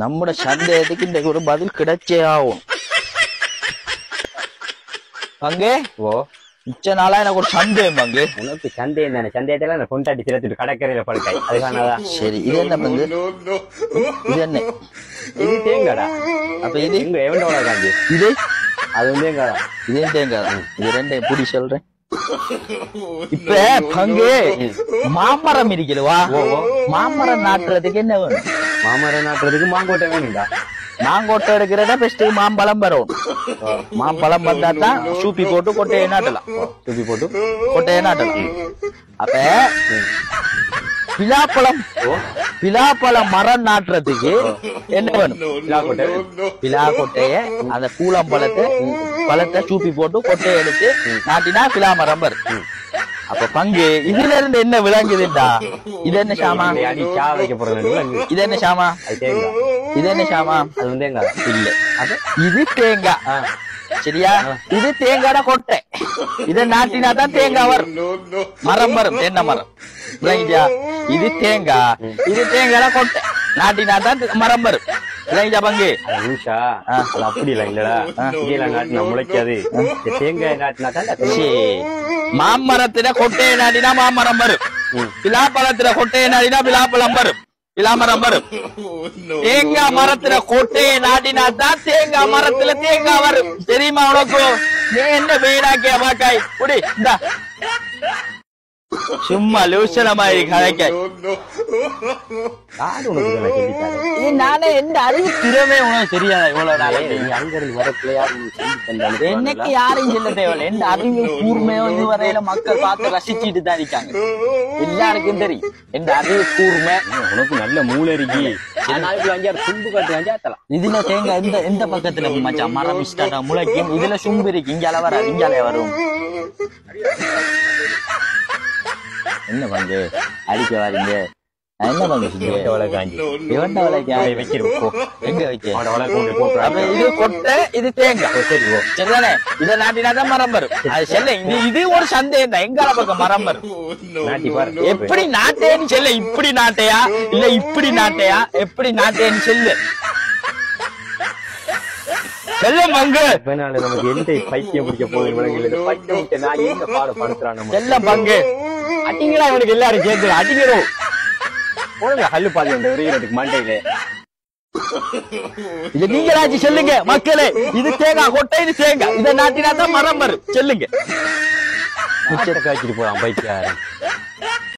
നമ്മുടെ சந்தேகத்துக்கு ஒரு பதில் கிடைச்சே ஆகும். பங்கே ஓ மிச்ச நாளா எனக்கு ஒரு சந்தேகம் பங்கு. உனக்கு சந்தேகம் தானே? சந்தேகத்துல நான் கொண்டாடி திறத்துட்டு கடற்கரையில படுக்காய் அதுக்கானதான். சரி இது என்ன பங்கு? இது என்ன? இது தேங்காடா. அப்ப இது எங்க எவனோட காஞ்சி இது அது தேங்காடா. இதே தேங்காய். இது ரெண்டையும் புடி சொல்றேன். இப்ப பங்கு மாமரம் இருக்குல்லவா? மாமரம் நாட்டுறதுக்கு என்ன வேணும்? மாமரம் நாட்டுறதுக்கு மாங்கோட்டை வேணும்டா. மாங்கொட்டை எடுக்கிறதா பெஸ்ட். மாம்பழம் வரும். மாம்பழம் வந்தா தான் சூப்பி போட்டு கொட்டையை நாட்டலாம். தூக்கி போட்டு கொட்டையை நாட்டலாம். அப்ப பிலாப்பழம் மரம் நாட்டுறதுக்கு என்ன வேணும்? பிலா கொட்டைய அந்த பழத்தை சூப்பி போட்டு கொட்டையை எடுத்து நாட்டினா பிலா மரம் வரும். அப்ப பங்கு இதுல இருந்து என்ன விளங்குதுண்டா? இது என்ன சாமா? அடி சா வைக்க போறது. இது என்ன சாமா? அது தேங்காய். இது என்ன சாமா? அது தேங்காய் இல்ல. இது தேங்காய். சரியா? இது தேங்காய் கொட்டை. இத நாட்டினா தான் தேங்காய் வரும். மரம் வரும். தென்னை மரம். விளங்கியா? இது தேங்காய். இது தேங்காய் கொட்டை. நாட்டினா தான் மரம் வரும். விளங்கியா பங்கு? லூஷா அது அப்படி இல்ல. இல்லடா இதெல்லாம் நாட்டினா முளைக்காது. தேங்காய் நாட்டினா தான். மாமரத்துல கொட்டையை நாட்டினா மாமரம் வரும். பிலாப்பழத்துல கொட்டையை நாட்டினா பிலாப்பழம் வரும். பிலாமரம் வரும். தேங்காய் மரத்துல கொட்டையை நாட்டினா தான் தேங்காய் மரத்துல தேங்காய் வரும். தெரியுமா உனக்கு? நீ என்ன வீணாக்கிய பாக்காய் குடி. இந்த சும்மா லூசன மாதிரி கதைக்காய். நானே எந்த அறிவு திறமே உனக்கு தெரியாதா? இவ்வளவு நாளே அங்க இருந்து வரத்துல யாரும் என்னைக்கு யாரையும் சொல்ல தேவையில்லை. எந்த அறிவு கூர்மையோ இதுவரையில மக்கள் பார்த்து ரசிச்சுட்டு தான் இருக்காங்க. எல்லாருக்கும் தெரியும் எந்த அறிவு கூர்மை. உனக்கு நல்ல மூளை இருக்கு. நாளைக்கு 5-6 சும்பு காட்டு வந்தாத்தலாம். இதுல தேங்காய் எந்த பக்கத்துல மச்சான் மரம் இஷ்டா முளைக்கும். இதுல சும்பு இருக்கு. இங்கால வர இங்காலே வரும். என்ன பங்கு அடிக்க வரீங்க? என்ன பங்கு காஞ்சி இவன்ட வளைக்காய் வைக்கிறோம். எங்க வைக்க? போட்டு இது கொட்டை, இது தேங்காய். சரிதானே? இதை நாட்டினாதான் மரம் வரும். அது செல்ல இது ஒரு சந்தேகம் தான். எங்கால பக்கம் மரம் வரும். நாட்டி பாரு. எப்படி நாட்டேன்னு செல்ல? இப்படி நாட்டையா இல்ல இப்படி நாட்டையா? எப்படி நாட்டேன்னு செல்லு செல்ல பங்கு. நமக்கு எந்த பைத்தியம் பிடிக்க போகுது? பைத்தியம் நான் எங்க பாடு படுத்துறான் செல்ல பங்கு. அட்டிங்களா இவனுக்கு எல்லாரும் சேர்ந்து அட்டிக்கிறோம். போடுங்க ஹல்லு பாதி உரியறதுக்கு மண்டையில. இது நீங்களாச்சு சொல்லுங்க மக்களே. இது தேங்காய் கொட்டை, இது தேங்காய். இதை நாட்டினா தான் மரம் வரும். சொல்லுங்க. மிச்சத்தை காய்ச்சிட்டு போறான் பைத்தியாரு.